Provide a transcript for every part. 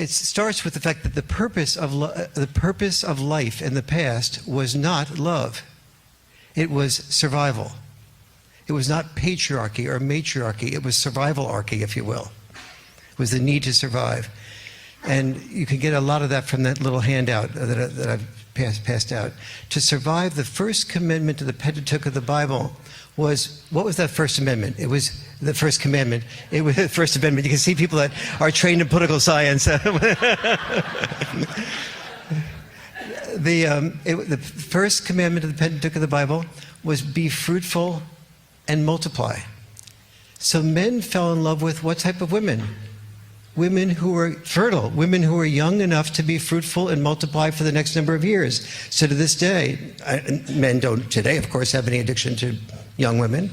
it starts with the fact that the purpose of life in the past was not love. It was survival. It was not patriarchy or matriarchy. It was survival-archy, if you will. It was the need to survive. And you can get a lot of that from that little handout that I've passed out. To survive, the first commandment to the Pentateuch of the Bible was, what was that first amendment? It was the first commandment. It was the first amendment. You can see people that are trained in political science. The first commandment of the Pentateuch of the Bible was be fruitful and multiply. So men fell in love with what type of women? Women who were fertile, women who were young enough to be fruitful and multiply for the next number of years. So to this day, men don't today, of course, have any addiction to young women.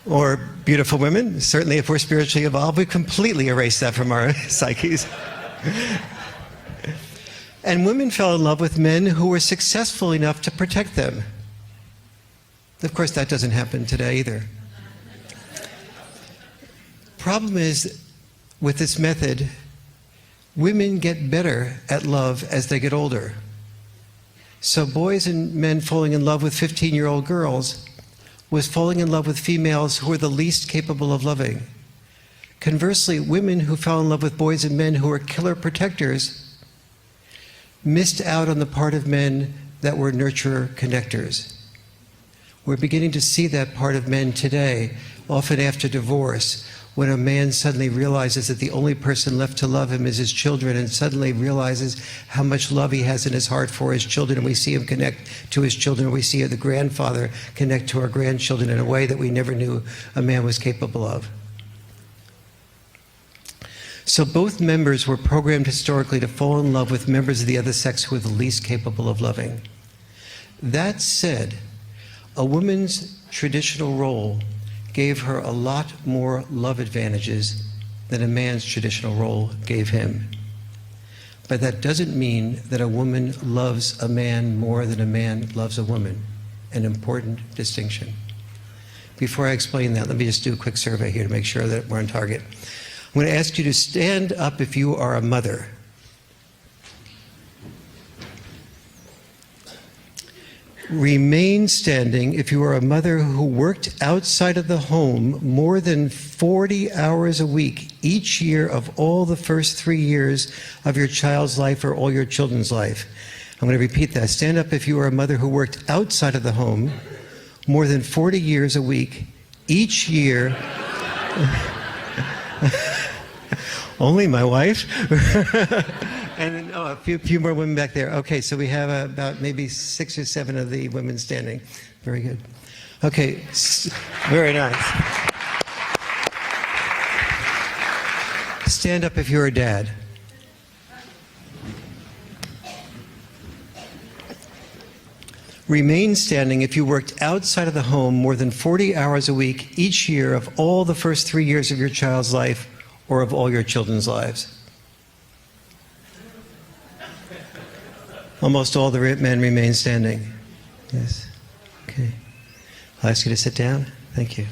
Or beautiful women. Certainly if we're spiritually evolved, we completely erase that from our psyches. And women fell in love with men who were successful enough to protect them. Of course, that doesn't happen today either. Problem is, with this method, women get better at love as they get older. So boys and men falling in love with 15-year-old girls was falling in love with females who were the least capable of loving. Conversely, women who fell in love with boys and men who were killer protectors missed out on the part of men that were nurturer connectors. We're beginning to see that part of men today, often after divorce, when a man suddenly realizes that the only person left to love him is his children, and suddenly realizes how much love he has in his heart for his children, and we see him connect to his children, we see the grandfather connect to our grandchildren in a way that we never knew a man was capable of. So both members were programmed historically to fall in love with members of the other sex who were the least capable of loving. That said, a woman's traditional role gave her a lot more love advantages than a man's traditional role gave him. But that doesn't mean that a woman loves a man more than a man loves a woman. An important distinction. Before I explain that, let me just do a quick survey here to make sure that we're on target. I'm going to ask you to stand up if you are a mother. Remain standing if you are a mother who worked outside of the home more than 40 hours a week each year of all the first 3 years of your child's life or all your children's life. I'm going to repeat that. Stand up if you are a mother who worked outside of the home more than 40 years a week each year. Only my wife. And then, a few more women back there. Okay, so we have about maybe 6 or 7 of the women standing. Very good. Okay, very nice. Stand up if you're a dad. Remain standing if you worked outside of the home more than 40 hours a week each year of all the first 3 years of your child's life or of all your children's lives. Almost all the men remain standing. Yes. Okay. I'll ask you to sit down. Thank you.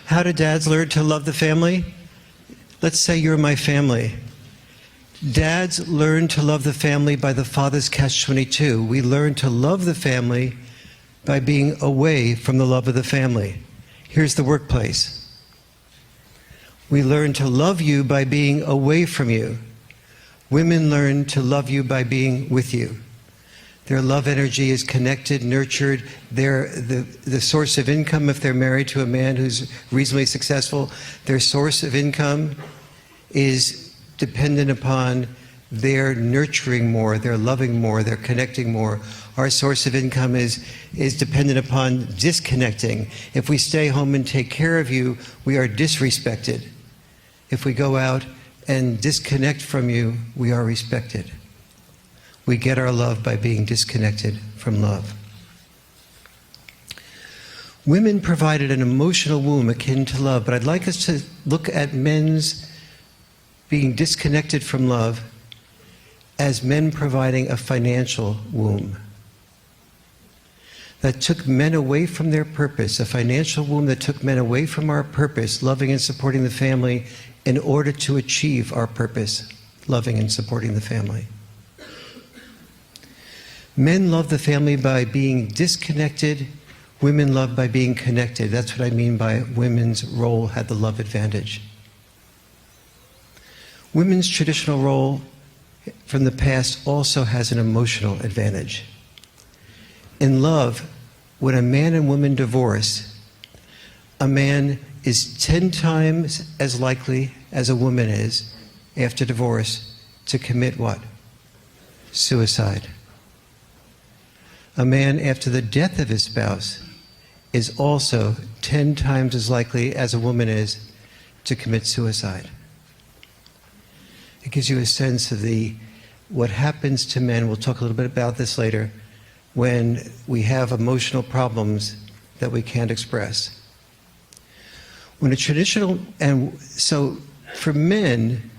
How do dads learn to love the family? Let's say you're my family. Dads learn to love the family by the father's catch-22. We learn to love the family by being away from the love of the family. Here's the workplace. We learn to love you by being away from you. Women learn to love you by being with you. Their love energy is connected, nurtured. They're the source of income if they're married to a man who's reasonably successful. Their source of income is dependent upon their nurturing more, their loving more, their connecting more. Our source of income is dependent upon disconnecting. If we stay home and take care of you, we are disrespected. If we go out and disconnect from you, we are respected. We get our love by being disconnected from love. Women provided an emotional womb akin to love, but I'd like us to look at men's being disconnected from love as men providing a financial womb. that took men away from their purpose, a financial womb that took men away from our purpose, loving and supporting the family, in order to achieve our purpose, loving and supporting the family. Men love the family by being disconnected. Women love by being connected. That's what I mean by women's role had the love advantage. Women's traditional role from the past also has an emotional advantage. In love, when a man and woman divorce, a man is 10 times as likely as a woman is, after divorce, to commit what? Suicide. A man, after the death of his spouse, is also 10 times as likely as a woman is to commit suicide. It gives you a sense of what happens to men. We'll talk a little bit about this later, when we have emotional problems that we can't express. When a traditional, and so for men,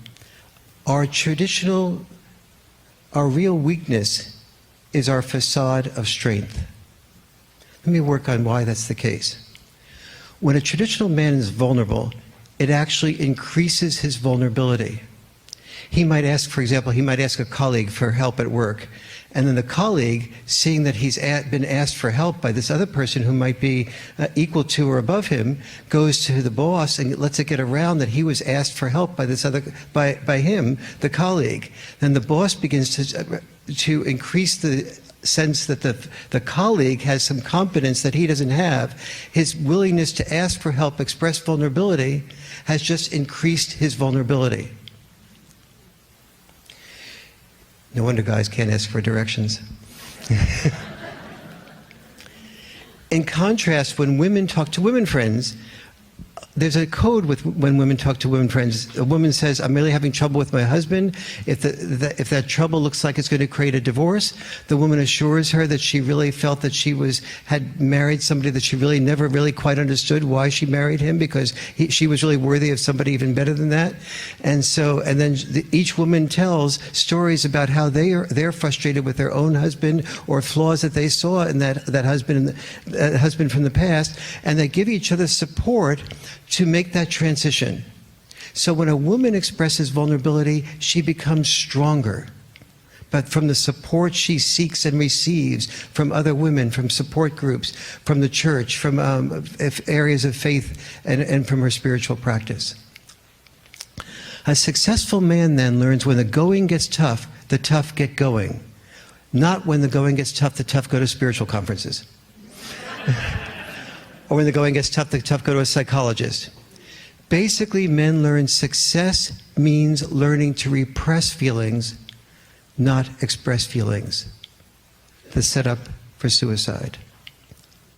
our real weakness is our facade of strength. Let me work on why that's the case. When a traditional man is vulnerable, it actually increases his vulnerability. He might ask, for example, a colleague for help at work, and then the colleague, seeing that he's been asked for help by this other person who might be equal to or above him, goes to the boss and lets it get around that he was asked for help by him, the colleague. Then the boss begins to increase the sense that the colleague has some confidence that he doesn't have. His willingness to ask for help, express vulnerability, has just increased his vulnerability. No wonder guys can't ask for directions. In contrast, when women talk to women friends, there's a code when women talk to women friends. A woman says, I'm really having trouble with my husband. If that trouble looks like it's going to create a divorce, the woman assures her that she really felt that she had married somebody that she really never really quite understood why she married him, because she was really worthy of somebody even better than that. And then each woman tells stories about how they're frustrated with their own husband, or flaws that they saw in that husband from the past, and they give each other support to make that transition. So when a woman expresses vulnerability, she becomes stronger. But from the support she seeks and receives from other women, from support groups, from the church, from areas of faith, and from her spiritual practice. A successful man then learns when the going gets tough, the tough get going. Not when the going gets tough, the tough go to spiritual conferences. Or when the going gets tough, the tough go to a psychologist. Basically, men learn success means learning to repress feelings, not express feelings. The setup for suicide.